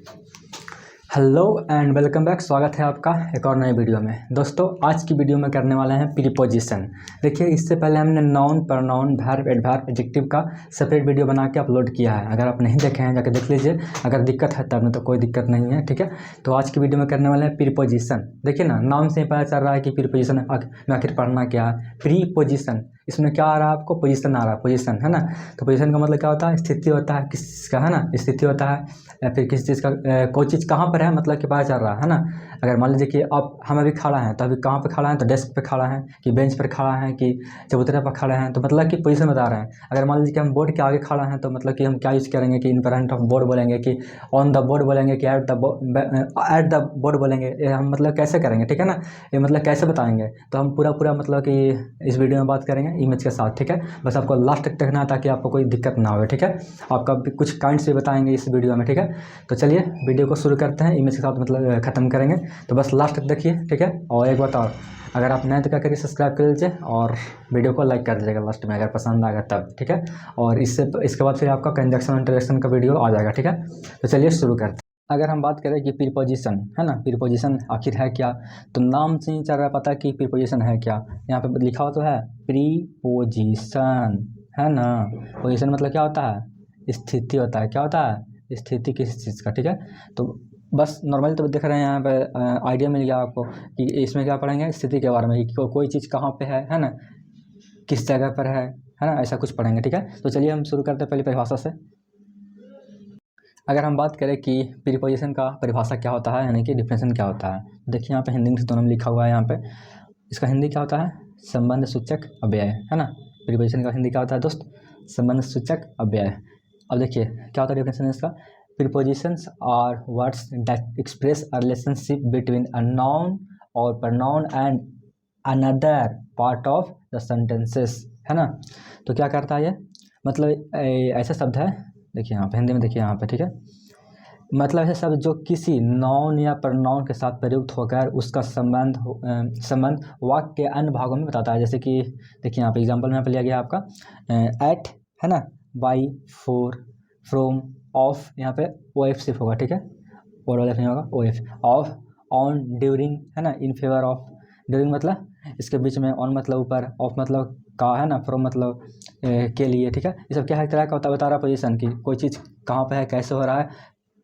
Hello and welcome back. स्वागत है आपका एक और नए वीडियो में। दोस्तों आज की वीडियो में करने वाले हैं प्रीपोजिशन। देखिए इससे पहले हमने noun, pronoun, verb, adverb, adjective का सेपरेट वीडियो बना के अपलोड किया है। अगर आप नहीं देखे हैं जाकर देख लीजिए। अगर दिक्कत है तब में तो कोई दिक्कत नहीं है, ठीक है। तो आज की वीडियो में करने वाले हैं प्रीपोजिशन। देखिए ना, नाम से ही पता चल रहा है कि प्रीपोजिशन में आखिर पढ़ना क्या है। प्रीपोजिशन, इसमें क्या आ रहा है आपको? पोजीशन आ रहा है, पोजीशन है ना। तो पोजीशन का मतलब क्या होता है? स्थिति होता है किस का, है ना। स्थिति होता है या फिर किसी चीज़ का कोई चीज़ कहाँ पर है मतलब कि पता चल रहा है ना। अगर मान लीजिए कि आप हम अभी खड़ा हैं तो अभी कहाँ पे खड़ा है? तो डेस्क पे खड़ा है कि बेंच पर खड़ा है कि चबूतरे पर खड़े हैं, तो मतलब कि पोजीशन बता रहे हैं। अगर मान लीजिए कि हम बोर्ड के आगे खड़ा हैं तो मतलब कि हम क्या यूज़ करेंगे कि इन फ्रंट ऑफ बोर्ड बोलेंगे, कि ऑन द बोर्ड बोलेंगे, कि एट द बोर्ड बोलेंगे। ये हम मतलब कैसे करेंगे, ठीक है ना। ये मतलब कैसे बताएंगे तो हम पूरा मतलब कि इस वीडियो में बात करेंगे इमेज के साथ, ठीक है। बस आपको लास्ट तक देखना है ताकि आपको कोई दिक्कत ना हो, ठीक है। आपका कुछ काइंड्स भी बताएंगे इस वीडियो में, ठीक है। तो चलिए वीडियो को शुरू करते हैं, इमेज के साथ मतलब ख़त्म करेंगे। तो बस लास्ट तक देखिए, ठीक है। और एक बात और, अगर आप नए तो क्या करिए, सब्सक्राइब कर लीजिए और वीडियो को लाइक कर दीजिएगा लास्ट में अगर पसंद आएगा तब, ठीक है। और इसके बाद फिर आपका कंजक्शन इंटरेक्शन का वीडियो आ जाएगा, ठीक है। तो चलिए शुरू करते हैं। अगर हम बात करें कि प्रीपोजिशन है ना, प्रीपोजिशन आखिर है क्या, तो नाम से ही चल रहा पता कि प्रीपोजिशन है क्या। यहाँ पे लिखा हुआ तो है प्रीपोजिशन, है ना। पोजीशन मतलब क्या होता है? स्थिति होता है। क्या होता है? स्थिति किसी चीज़ का, ठीक है। तो बस नॉर्मली तो देख रहे हैं यहाँ पे आइडिया मिल गया आपको कि इसमें क्या पढ़ेंगे, स्थिति के बारे में कि कोई चीज़ कहाँ पे है ना, किस जगह पर है ना, ऐसा कुछ पढ़ेंगे, ठीक है। तो चलिए हम शुरू करते हैं पहली परिभाषा से। अगर हम बात करें कि प्रीपोजिशन का परिभाषा क्या होता है, यानी कि डिफिनेशन क्या होता है, देखिए यहाँ पे हिंदी में दोनों में लिखा हुआ है। यहाँ पे इसका हिंदी क्या होता है? संबंध सूचक अव्यय, है ना। प्रीपोजिशन का हिंदी क्या होता है दोस्त? संबंध सूचक अव्यय। अब देखिए क्या होता है डिफिनेशन इसका। Prepositions are words that express a relationship between a noun और pronoun and another part of the sentences, है ना। तो क्या करता है ये, मतलब ऐसा शब्द है, देखिए यहाँ पे हिंदी में, देखिए यहाँ पे, ठीक है। मतलब ऐसे शब्द जो किसी नाउन या प्रोनाउन के साथ प्रयुक्त होकर उसका संबंध वाक्य के अन्य भागों में बताता है। जैसे कि देखिए यहाँ पे एग्जांपल में यहाँ पे लिया गया आपका एट, है ना, बाई, फोर, फ्रोम, ऑफ, यहाँ पे ओ एफ सिर्फ होगा, ठीक है। और वाला नहीं होगा, O F, of, on, during, है ना, इन फेवर ऑफ। ड्यूरिंग मतलब इसके बीच में, ऑन मतलब ऊपर, ऑफ मतलब का, है ना, फ्रॉम मतलब के लिए, ठीक है। ये सब क्या है, तरह का होता है, बता रहा है पोजीशन की कोई चीज़ कहाँ पे है, कैसे हो रहा है,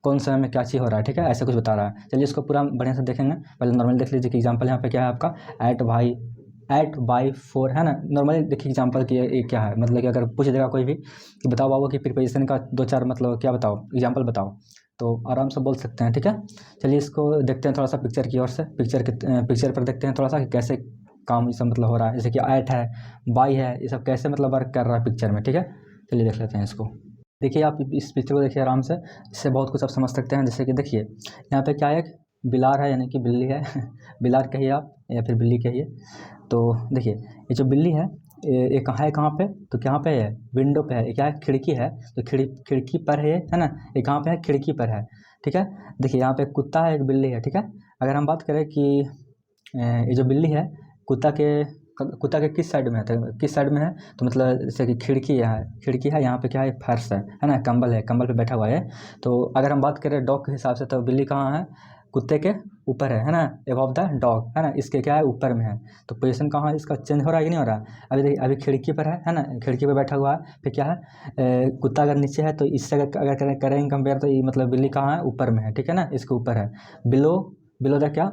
कौन समय में क्या चीज़ हो रहा है, ठीक है। ऐसा कुछ बता रहा है। चलिए इसको पूरा बढ़िया से देखेंगे। पहले नॉर्मली देख लीजिए कि एग्जांपल यहाँ पे क्या है आपका, एट बाई फोर, है ना। नॉर्मली देखिए एग्जांपल की ये क्या है, मतलब कि अगर पूछ देगा कोई भी कि बताओ बाबू कि प्रीपोजिशन का दो चार मतलब क्या बताओ, एग्जांपल बताओ, तो आराम से बोल सकते हैं, ठीक है। चलिए इसको देखते हैं थोड़ा सा पिक्चर की ओर से। पिक्चर पर देखते हैं थोड़ा सा कि कैसे काम ये सब मतलब हो रहा है। जैसे कि एट है, बाई है, ये सब कैसे मतलब वर्क कर रहा है पिक्चर में, ठीक है। चलिए देख लेते हैं इसको। देखिए आप इस पिक्चर को देखिए आराम से, इससे बहुत कुछ आप समझ सकते हैं। जैसे कि देखिए यहाँ पे क्या है, एक बिलार है यानी कि बिल्ली है बिलार कहिए आप या फिर बिल्ली कहिए। तो देखिए ये जो बिल्ली है ये कहाँ है, कहाँ पे, तो कहाँ पे है, विंडो पे है। ये क्या है, खिड़की है, तो खिड़की पर है ना। ये कहाँ पे है, खिड़की पर है, ठीक है। देखिए यहाँ पे एक कुत्ता है, एक बिल्ली है, ठीक है। अगर हम बात करें कि ये जो बिल्ली है कुत्ता के किस साइड में है, तो किस साइड में है, तो मतलब जैसे कि खिड़की है, यहाँ पे क्या है, फर्श है ना, कंबल है, कंबल पे बैठा हुआ है। तो अगर हम बात करें डॉग के हिसाब से तो बिल्ली कहाँ है, कुत्ते के ऊपर है ना, अबव द डॉग, है ना, इसके क्या है, ऊपर में है। तो पोजीशन कहाँ है इसका, चेंज हो रहा है कि नहीं हो रहा है। अभी देखिए अभी खिड़की पर है ना, खिड़की पर बैठा हुआ है। फिर क्या है, कुत्ता अगर नीचे है तो इससे अगर करेंगे कंपेयर तो ये मतलब बिल्ली कहाँ है, ऊपर में है, ठीक है ना, इसके ऊपर है। बिलो बिलो द क्या,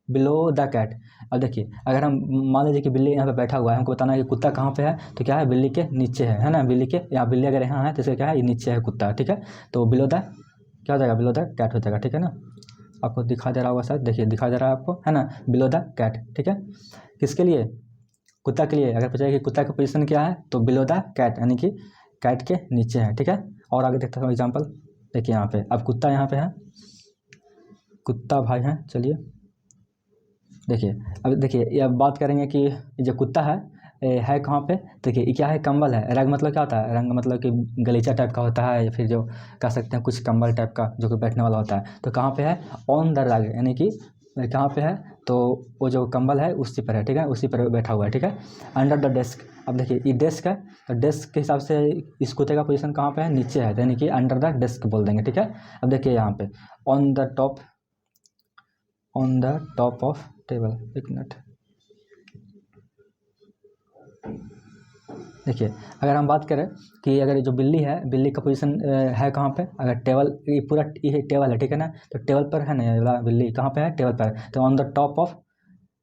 बिलो द कैट। अब देखिए अगर हम मान लीजिए कि बिल्ली यहाँ पे बैठा हुआ है, हमको बताना है कि कुत्ता कहाँ पे है, तो क्या है, बिल्ली के नीचे है ना। बिल्ली के यहाँ, बिल्ली अगर यहाँ है तो इसका क्या है, ये नीचे है कुत्ता, ठीक है। तो बिलो द क्या हो जाएगा, बिलो द कैट हो जाएगा, ठीक है ना। आपको दिखा दे रहा होगा शायद, देखिए दिखा दे रहा है आपको, है ना, बिलो द कैट, ठीक है। किसके लिए, कुत्ता के लिए। अगर पूछा कि कुत्ता का पोजीशन क्या है, तो बिलो द कैट यानी कि कैट के नीचे है, ठीक है। और आगे देखते हैं एग्जाम्पल। देखिए यहाँ पे अब कुत्ता यहाँ पे है, कुत्ता भाई है। चलिए देखिए अब देखिए ये अब बात करेंगे कि जो कुत्ता है कहाँ पे। देखिए ये क्या है, कंबल है। रंग मतलब क्या होता है, रंग मतलब कि गलीचा टाइप का होता है, या फिर जो कह सकते हैं कुछ कंबल टाइप का जो कि बैठने वाला होता है। तो कहाँ पे है, ऑन द रग, यानी कि कहाँ पे है, तो वो जो कंबल है उसी पर है, ठीक है, उसी पर बैठा हुआ है, ठीक है। अंडर द डेस्क, अब देखिए ये डेस्क है, तो डेस्क के हिसाब से इस कुत्ते का पोजीशन कहाँ पे है, नीचे है, यानी कि अंडर द डेस्क बोल देंगे, ठीक है। अब देखिए यहाँ पे on the top of table, एक मिनट। देखिए अगर हम बात करें कि अगर जो बिल्ली है, बिल्ली का पोजीशन है कहाँ पे, अगर टेबल, ये पूरा ये टेबल है, ठीक है ना, तो टेबल पर है ना ये वाला बिल्ली कहाँ पे है, टेबल पर, तो on the top of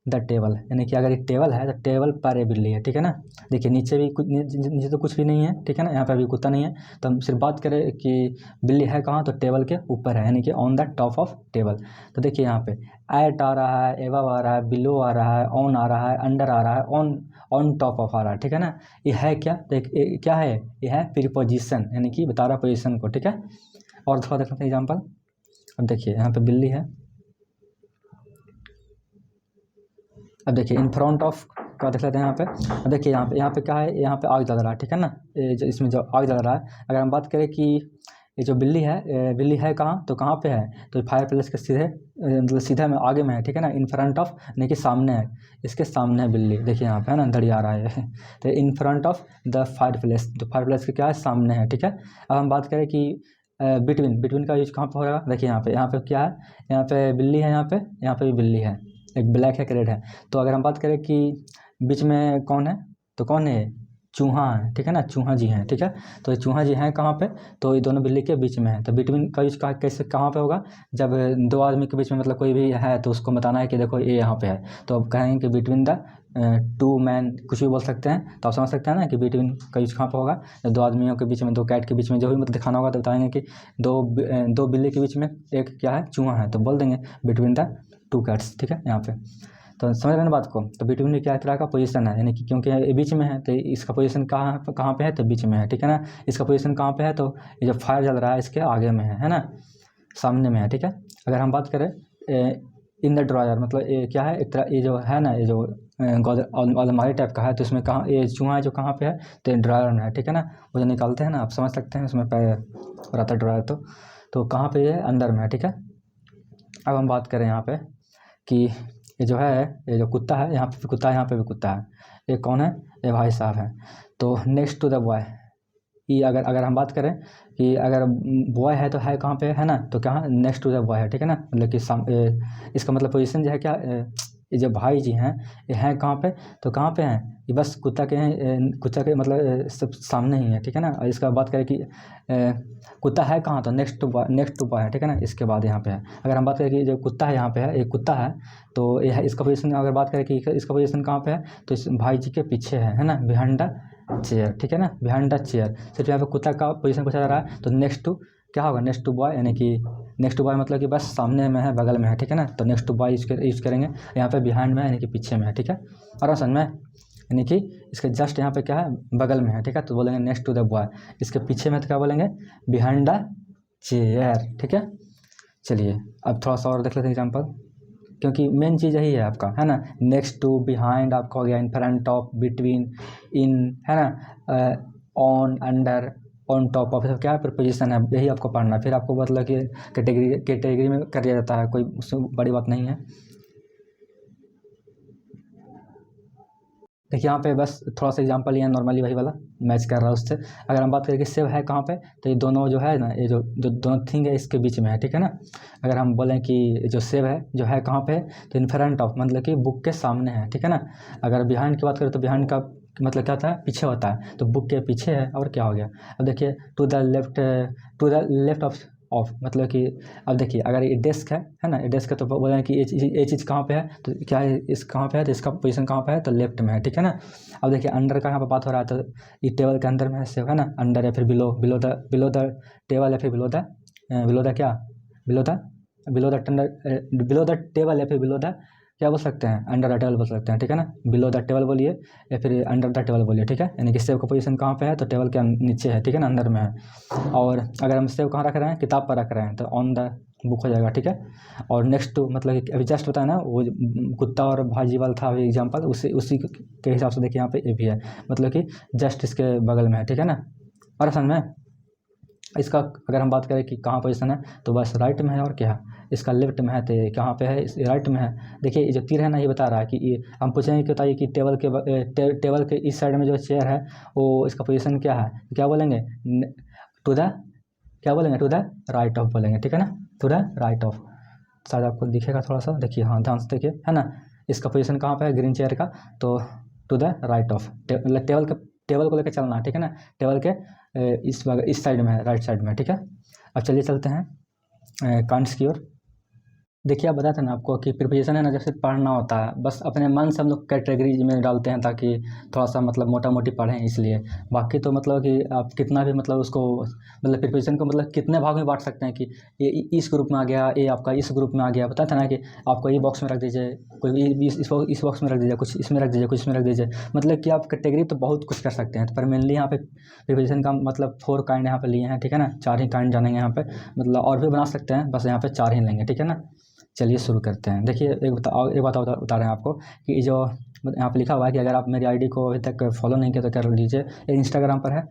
the table, यानी कि अगर एक टेबल है तो टेबल पर ये बिल्ली है, ठीक है ना। देखिए नीचे भी कुछ, नीचे तो कुछ भी नहीं है, ठीक है ना, यहाँ पे अभी कुत्ता नहीं है, तो हम सिर्फ बात करें कि बिल्ली है कहाँ, तो टेबल के ऊपर है, यानी कि on the top of table. तो देखिए यहाँ पे एट आ रहा है, एवव आ रहा है, बिलो आ रहा है, ऑन आ रहा है, अंडर आ रहा है, ऑन टॉप ऑफ आ रहा है, ठीक है ना। ये है क्या, तो क्या है, ये है प्रीपोजिशन, यानी कि बता रहा पोजिशन को, ठीक है। और थोड़ा देख लेते हैं एग्जाम्पल। अब देखिए यहाँ पे बिल्ली है, अब देखिए इन फ्रंट ऑफ का देख लेते हैं यहाँ पे। अब देखिए यहाँ पे क्या है, यहाँ पे आग जल रहा है, ठीक है ना, ये जो इसमें जो आग जल रहा है, अगर हम बात करें कि ये जो बिल्ली है कहाँ, तो कहाँ पे है, तो फायर प्लेस के सीधे मतलब सीधे में आगे में है, ठीक है ना, इन फ्रंट ऑफ यानी कि सामने है, इसके सामने है बिल्ली, देखिए यहाँ पे है ना, धड़ी आ रहा है तो in front of the fire place, तो फायर प्लेस के क्या है, सामने है, ठीक है। अब हम बात करें कि बिटवीन का यूज कहाँ पर होगा, देखिए यहाँ पे क्या है, यहाँ पे बिल्ली है, यहाँ पे भी बिल्ली है, एक ब्लैक है, एक रेड है। तो अगर हम बात करें कि बीच में कौन है, तो कौन है, चूहा है, ठीक है ना, चूहा जी हैं, ठीक है। तो ये चूहा जी हैं कहाँ पे, तो ये दोनों बिल्ली के बीच में है। तो बिटवीन का यूज कैसे कहाँ पे होगा, जब दो आदमी के बीच में मतलब कोई भी है तो उसको बताना है कि देखो ये यहाँ पे है, तो अब कहेंगे कि बिटवीन द टू मैन, कुछ भी बोल सकते हैं, तो आप समझ सकते हैं ना कि बिटवीन का यूज कहाँ पे होगा, दो आदमियों के बीच में, दो कैट के बीच में, जो भी मतलब दिखाना होगा तो बताएंगे कि दो बिल्ली के बीच में एक क्या है, चूहा है, तो बोल देंगे बिटवीन द टू कैट्स, ठीक है यहाँ पे। तो समझ रहे ना बात को, तो बिटवीन में क्या तरह का पोजीशन है, यानी कि क्योंकि ये बीच में है तो इसका पोजीशन कहाँ पे है, तो बीच में है, ठीक है ना। इसका पोजीशन कहाँ पे है, तो ये जो फायर जल रहा है इसके आगे में है ना, सामने में है, ठीक है। अगर हम बात करें इन द ड्रायर, मतलब ये क्या है, एक तरह ये जो है ना, ये जो अलमारी टाइप का है, तो इसमें कहाँ ये चूहा है जो कहाँ पे है, तो ड्रायर में है, ठीक है ना। वो जो निकालते हैं ना, आप समझ सकते हैं, उसमें पैर रहता है ड्रायर, तो कहाँ पे ये अंदर में है, ठीक है। अब हम बात करें यहाँ पे कि ये जो है, ये जो कुत्ता है, यहाँ पे भी कुत्ता है, यहाँ पे भी कुत्ता है, ये कौन है, ये भाई साहब हैं। तो नेक्स्ट टू द बॉय, ये अगर हम बात करें कि अगर बॉय है तो है कहाँ पे है ना, तो कहाँ, नेक्स्ट टू द बॉय है, ठीक है ना, मतलब कि इसका मतलब पोजीशन जो है क्या, ये जो भाई जी हैं ये हैं कहाँ पे, तो कहाँ पे हैं, ये बस कुत्ता के मतलब सब सामने ही है, ठीक है ना। और इसका बात करें कि कुत्ता है कहाँ, तो नेक्स्ट टू बॉय है, ठीक है ना, इसके बाद यहाँ पे है। अगर हम बात करें कि जो कुत्ता है यहाँ पे है, एक कुत्ता है, तो ये है, इसका पोजीशन अगर बात करें कि इसका पोजीशन कहाँ पे है, तो इस भाई जी के पीछे है ना, बिहाइंड द चेयर, ठीक है ना, बिहाइंड द चेयर। सिर्फ यहाँ पे कुत्ता का पोजीशन पूछा जा रहा है, तो नेक्स्ट टू क्या होगा, नेक्स्ट टू बॉय, यानी कि नेक्स्ट टू बॉय मतलब कि बस सामने में है, बगल में है, ठीक है ना। तो नेक्स्ट टू बॉय यूज करेंगे, यहाँ पे बिहाइंड में है, यानी कि पीछे में है, ठीक है। और समझ में, यानी कि इसके जस्ट यहाँ पे क्या है, बगल में है, ठीक है, तो बोलेंगे नेक्स्ट टू द बॉय। इसके पीछे में तो क्या बोलेंगे, बिहाइंड द चेयर, ठीक है। चलिए अब थोड़ा सा और देख लेते हैं एग्जाम्पल, क्योंकि मेन चीज़ यही है आपका, है ना, नेक्स्ट टू, बिहाइंड आपका हो गया, इन फ्रंट ऑफ, बिटवीन, इन, है ना, on, under, on top of, सब क्या है, प्रीपोजिशन है, यही आपको पढ़ना है। फिर आपको मतलब कि कैटेगरी में कर दिया जाता है, कोई उसमें बड़ी बात नहीं है। देखिए यहाँ पे बस थोड़ा सा एग्जांपल लिया, नॉर्मली वही वाला मैच कर रहा है उससे। अगर हम बात करें कि सेव है कहाँ पे, तो ये दोनों जो है ना, ये जो दोनों थिंग है इसके बीच में है, ठीक है ना। अगर हम बोलें कि जो सेव है जो है कहाँ पे, तो इन फ्रंट ऑफ मतलब कि बुक के सामने है, ठीक है ना। अगर बिहाइंड की बात करें तो बिहाइंड का मतलब क्या होता है, पीछे होता है, तो बुक के पीछे है, और क्या हो गया। अब देखिए टू द लेफ्ट ऑफ मतलब कि, अब देखिए अगर ये डेस्क है ना, ये डेस्क है, तो बोल कि ये चीज़ कहाँ पे है, तो क्या है, इस कहाँ पे है, तो इसका पोजीशन कहाँ पे है, तो लेफ्ट में है, ठीक है ना। अब देखिए अंडर का यहाँ पे बात हो रहा है, तो ये टेबल के अंदर में है सेव, है ना, अंडर या फिर बिलो द टेबल, या फिर बिलो द टेबल, या फिर बिलो द क्या बोल सकते हैं, अंडर द टेबल बोल सकते हैं, ठीक है ना। बिलो द टेबल बोलिए या फिर अंडर द टेबल बोलिए, ठीक है। यानी कि सेव का पोजीशन कहाँ पे है, तो टेबल के नीचे है, ठीक है ना, अंदर में है। और अगर हम सेव कहाँ रख रहे हैं, किताब पर रख रहे हैं, तो ऑन द बुक हो जाएगा, ठीक है। और नेक्स्ट टू मतलब कि अभी जस्ट बताया ना, वो कुत्ता और भाजी वाला था अभी एग्जाम्पल, उसी के हिसाब से देखिए यहाँ पे ये भी है, मतलब कि जस्ट इसके बगल में है, ठीक है ना। और समझ में, इसका अगर हम बात करें कि कहाँ पोजीशन है, तो बस राइट में है और क्या है, इसका लेफ्ट में है, तो ये कहाँ पे है, इस राइट में है। देखिए ये जो तीर है ना, ये बता रहा है कि ये हम पूछेंगे कि बताइए कि टेबल के इस साइड में जो चेयर है वो इसका पोजीशन क्या है, क्या बोलेंगे, टू द, क्या बोलेंगे, टू द राइट ऑफ बोलेंगे, ठीक है ना, टू द राइट ऑफ। शायद आपको दिखेगा थोड़ा सा, देखिए, हाँ ध्यान से देखिए, है ना, इसका पोजीशन कहाँ पे है ग्रीन चेयर का, तो to the right of, table को लेकर चलना है, ठीक है ना, टेबल के इस साइड में है, राइट साइड में, ठीक है। अब चलिए चलते हैं कांट्स की ओर। देखिए आप बताते हैं ना आपको कि प्रिपरेशन है ना, जैसे पढ़ना होता है, बस अपने मन से हम लोग कैटेगरीज में डालते हैं ताकि थोड़ा सा मतलब मोटा मोटी पढ़ें, इसलिए। बाकी तो मतलब कि आप कितना भी मतलब उसको मतलब प्रिपरेशन को मतलब कितने भाग में बांट सकते हैं कि ये इस ग्रुप में आ गया, ये आपका इस ग्रुप में आ गया, बताते हैं ना कि आपको ये बॉक्स में रख दीजिए, कोई इस बॉक्स में रख दीजिए, कुछ इसमें रख दीजिए, कुछ इसमें रख दीजिए, मतलब कि आप कैटेगरी तो बहुत कुछ कर सकते हैं। पर मेनली यहाँ पे प्रिपरेशन का मतलब 4 काइंड यहाँ पे लिए हैं, ठीक है ना, 4 ही काइंड जानेंगे यहाँ पे, मतलब और भी बना सकते हैं, बस यहाँ पे 4 ही लेंगे, ठीक है ना। चलिए शुरू करते हैं। देखिए एक बात बता रहे हैं आपको कि जो यहाँ पे लिखा हुआ है कि अगर आप मेरी आईडी को अभी तक फॉलो नहीं किया तो कर लीजिए। ये इंस्टाग्राम पर है,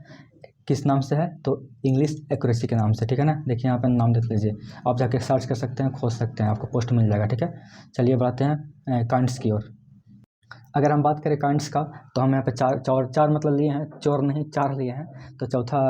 किस नाम से है, तो इंग्लिश एक्यूरेसी के नाम से, ठीक है ना। देखिए यहाँ पर नाम देख लीजिए, आप जाके सर्च कर सकते हैं, खोज सकते हैं, आपको पोस्ट मिल जाएगा, ठीक है। चलिए बढ़ाते हैं काइंड्स की ओर। अगर हम बात करें काइंड्स का, तो हम यहाँ पे चार मतलब लिए हैं, चोर नहीं 4 लिए हैं, तो चौथा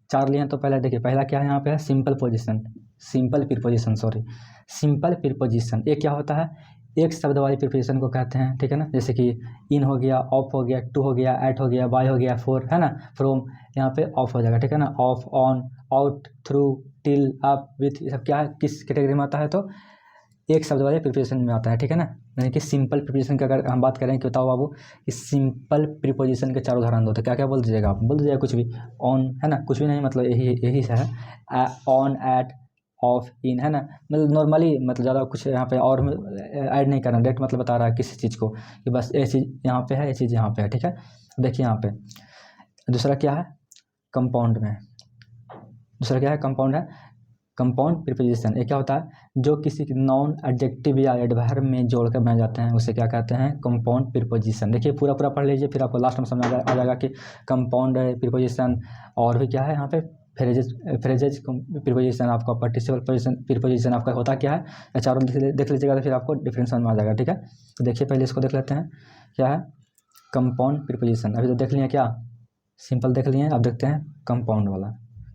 4 लिए हैं। तो पहले देखिए, पहला क्या है यहाँ पे है, simple position, simple preposition, sorry, simple preposition. ये क्या होता है, एक शब्द वाली प्रीपोजिशन को कहते हैं, ठीक है ना। जैसे कि इन हो गया, ऑफ हो गया, टू हो गया, एट हो गया, बाय हो गया, फोर, है ना, फ्रॉम, यहाँ पे ऑफ हो जाएगा, ठीक है ना, of, on, out, through, till, up, with, ये सब क्या है, किस कैटेगरी में आता है, तो एक शब्द वाले प्रीपोजिशन में आता है, ठीक है ना। यानी कि सिंपल प्रीपोजिशन की अगर हम बात करें कि बताओ बाबू, इस सिंपल प्रीपोजिशन के 4 उदाहरण दो, तो क्या क्या बोल दीजिएगा आप, बोल दीजिएगा कुछ भी, ऑन, है ना, कुछ भी नहीं, मतलब यही से है, ऑन, एट, ऑफ, इन, है ना, मतलब नॉर्मली, मतलब ज़्यादा कुछ यहाँ पे और ऐड नहीं करना, डायरेक्ट मतलब बता रहा है किसी चीज़ को कि बस ये चीज़ यहाँ पे है, ये चीज़ यहाँ पे है, ठीक है। देखिए यहाँ पे दूसरा क्या है, कंपाउंड में, दूसरा क्या है, कंपाउंड है, कंपाउंड प्रीपोजिशन। ये क्या होता है, जो किसी नाउन, एडजेक्टिव या एडवर्ब में जोड़कर बनाए जाते हैं, उसे क्या कहते हैं, कंपाउंड प्रीपोजिशन। देखिए पूरा पढ़ लीजिए, फिर आपको लास्ट में समझ आ जाएगा कि कंपाउंड प्रीपोजिशन और भी क्या है यहाँ पे, फ्रेजेज प्रीपोजिशन, आपका पार्टिसिपल प्रीपोजिशन आपका होता क्या है, चारों देख लीजिएगा, तो फिर आपको डिफरेंस समझ में आ जाएगा, ठीक है। तो देखिए पहले इसको देख लेते हैं, क्या है कंपाउंड प्रीपोजिशन। अभी तो देख लिए क्या, सिंपल देख लिए, अब देखते हैं कंपाउंड वाला।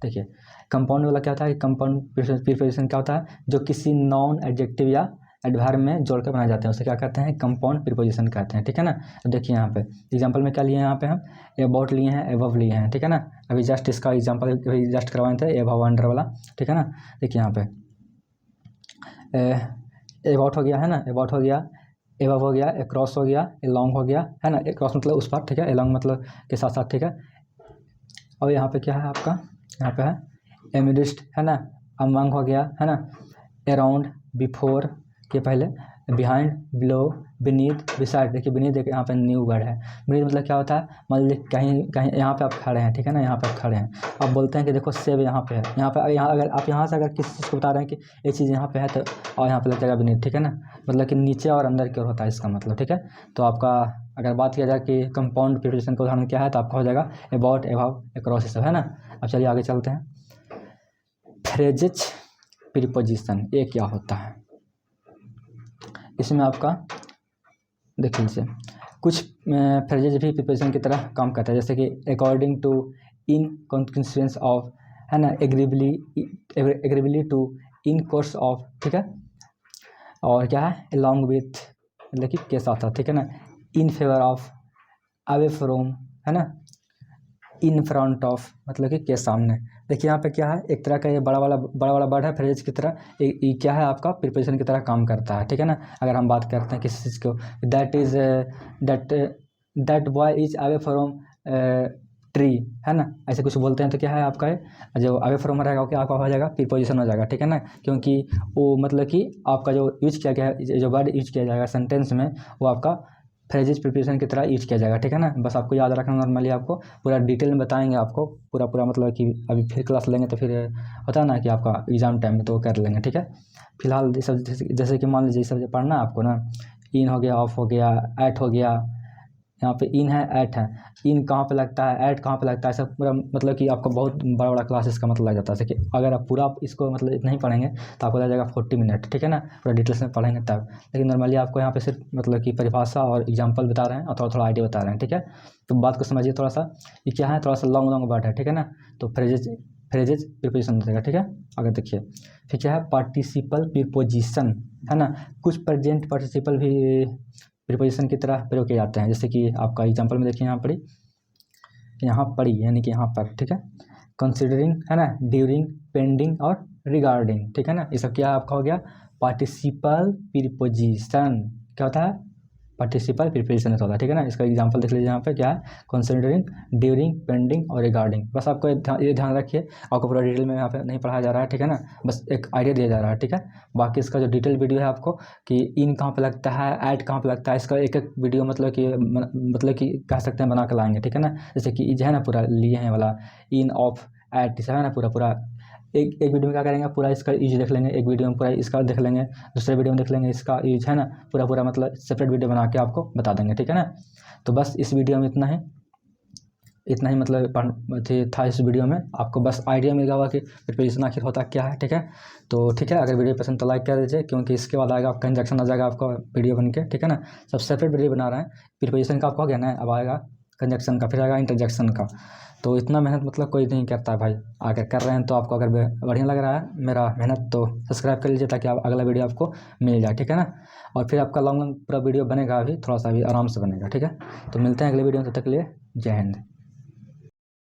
देखिए कंपाउंड वाला क्या होता है, कंपाउंड प्रीपोजिशन क्या होता है, जो किसी नॉन, एडजेक्टिव या एडवर्ब में जोड़कर बनाए जाते हैं, उसे क्या कहते हैं, कंपाउंड प्रीपोजिशन कहते हैं, ठीक है ना। तो देखिए यहाँ पे एग्जांपल में क्या लिए हैं, यहाँ पे हम अबाउट लिए हैं, एबव लिए हैं, ठीक है ना। अभी जस्ट इसका एग्जांपल अभी जस्ट करवाए थे, एबव, अंडर वाला, ठीक है ना। देखिए यहाँ पे अबाउट हो गया, है ना, अबाउट हो गया, एबव हो गया, अक्रॉस हो गया, अलॉन्ग हो गया, है ना, अक्रॉस मतलब उस पर, ठीक है, अलॉन्ग मतलब के साथ साथ, ठीक है। और यहाँ पे क्या है आपका, यहाँ पे है एमिडिस्ट, है ना, अमंग हो गया, है ना, अराउंड, बिफोर के पहले, बिहाइंड, बिलो, बीनीथ, बिसाइड। देखिए बीनीथ, देखिए यहाँ पे न्यू वर्ड है। बीनीथ मतलब क्या होता है, मान लीजिए कहीं कहीं यहाँ पे आप खड़े हैं, ठीक है ना, यहाँ पे आप खड़े हैं, आप बोलते हैं कि देखो सेब यहाँ पे है, यहाँ पे, यहाँ अगर आप यहाँ से अगर किसी चीज़ को बता रहे हैं कि ये चीज़ यहाँ पे है, तो और यहाँ पे लग जाएगा बीनीथ, ठीक है ना, मतलब कि नीचे और अंदर की ओर होता है इसका मतलब, ठीक है। तो आपका अगर बात किया जाए कि कंपाउंड प्रीपोजिशन का उदाहरण क्या है, तो आपका हो जाएगा अबाउट, एबव, अक्रॉस, ये सब, है ना। अब चलिए आगे चलते हैं, फ्रेजेज प्रीपोजिशन, ये क्या होता है, इसमें आपका देख लीजिए कुछ फ्रेजेज भी प्रीपोजिशन की तरह काम करता है, जैसे कि according to, in consequence of, है ना, agreeably to, in course of, ठीक है। और क्या है, अलॉन्ग विथ मतलब कि के साथ साथ, ठीक है ना, in favour of, away from, है ना, इन फ्रंट ऑफ मतलब कि के सामने। देखिए यहाँ पे क्या है, एक तरह का ये बड़ा वाला वर्ड है, फ्रेज की तरह, ये क्या है आपका प्रीपोजिशन की तरह काम करता है, ठीक है ना। अगर हम बात करते हैं किसी चीज़ को, that is that boy is away from tree, है ना, ऐसे कुछ बोलते हैं, तो क्या है आपका है जो अवे फ्रॉम रहेगा, क्या आपका हो जाएगा, प्रीपोजिशन हो जाएगा, ठीक है ना। क्योंकि वो मतलब कि आपका जो यूज किया गया है, जो वर्ड यूज किया जाएगा सेंटेंस में, वो आपका फ्रेजेज प्रीपोजिशन की तरह यूज किया जाएगा, ठीक है ना। बस आपको याद रखना, नॉर्मली आपको पूरा डिटेल में बताएंगे, आपको पूरा मतलब कि अभी फिर क्लास लेंगे तो फिर होता है ना कि आपका एग्जाम टाइम में तो कर लेंगे, ठीक है। फिलहाल ये सब जैसे कि मान लीजिए सब पढ़ना है आपको ना, इन हो गया, ऑफ हो गया, एट हो गया, यहाँ पे इन है, एट है। इन कहाँ पे लगता है, एट कहाँ पे लगता है, सब पूरा मतलब कि आपको बहुत बड़ा बड़ा क्लास इसका मतलब लग जाता है। जैसे कि अगर आप पूरा इसको मतलब इतना ही पढ़ेंगे तो आपको लग जाएगा 40 मिनट, ठीक है ना, पूरा डिटेल्स में पढ़ेंगे तब। लेकिन नॉर्मली आपको यहाँ पे सिर्फ मतलब कि परिभाषा और एग्जाम्पल बता रहे हैं और थोड़ा थोड़ा आइडिया बता रहे हैं, ठीक है। तो बात को समझिए थोड़ा सा। ये क्या है, थोड़ा सा लॉन्ग लॉन्ग वर्ड है, ठीक है ना। तो फ्रेजेज प्रीपोजिशन देगा, ठीक है। आगे देखिए, फिर क्या है, पार्टिसिपल प्रीपोजिशन, है ना। कुछ प्रेजेंट पार्टिसिपल भी प्रीपोजिशन की तरह प्रयोग किए जाते हैं। जैसे कि आपका एग्जांपल में देखिए, यहाँ पड़ी यानी कि यहाँ पर, ठीक है। कंसिडरिंग, है ना, ड्यूरिंग, पेंडिंग और रिगार्डिंग, ठीक है ना। ये सब क्या आपका हो गया, पार्टिसिपल प्रीपोजिशन। क्या होता है, पार्टिसिपल प्रीपोजिशन होता है, ठीक है ना। इसका एग्जांपल देख लीजिए, यहाँ पे क्या है, कंसिडरिंग, ड्यूरिंग, पेंडिंग और रिगार्डिंग। बस आपको ये ध्यान रखिए, आपको पूरा डिटेल में यहाँ पे नहीं पढ़ाया जा रहा है, ठीक है ना, बस एक आइडिया दिया जा रहा है, ठीक है। बाकी इसका जो डिटेल वीडियो है आपको कि इन कहाँ पे लगता है, ऐड कहाँ पे लगता है, इसका एक एक वीडियो मतलब कि कह सकते हैं बना कर लाएंगे, ठीक है ना। जैसे कि जो है ना पूरा लिए हैं वाला इन, ऑफ, ऐड, है ना, पूरा एक वीडियो में क्या करेंगे, पूरा इसका यूज देख लेंगे, एक वीडियो में पूरा इसका देख लेंगे, दूसरे वीडियो में देख लेंगे इसका यूज, है ना। पूरा मतलब सेपरेट वीडियो बना के आपको बता देंगे, ठीक है ना। तो बस इस वीडियो में इतना ही मतलब था। इस वीडियो में आपको बस आइडिया मिल गया होगा कि प्रीपोजिशन आखिर होता क्या है, ठीक है। तो ठीक है, अगर वीडियो पसंद तो लाइक कर दीजिए, क्योंकि इसके बाद आएगा आपका कंजक्शन आ जाएगा आपका वीडियो बन के, ठीक है ना। सब सेपरेट वीडियो बना रहे हैं। प्रीपोजिशन का आपको हो गया ना, अब आएगा कंजक्शन का, फिर आएगा इंटरजेक्शन का। तो इतना मेहनत मतलब कोई नहीं करता है भाई, अगर कर रहे हैं तो आपको अगर बढ़िया लग रहा है मेरा मेहनत तो सब्सक्राइब कर लीजिए, ताकि आप अगला वीडियो आपको मिल जाए, ठीक है ना। और फिर आपका लॉन्ग पूरा वीडियो बनेगा, अभी थोड़ा सा अभी आराम से बनेगा, ठीक है। तो मिलते हैं अगले वीडियो में, तब तक के लिए जय हिंद।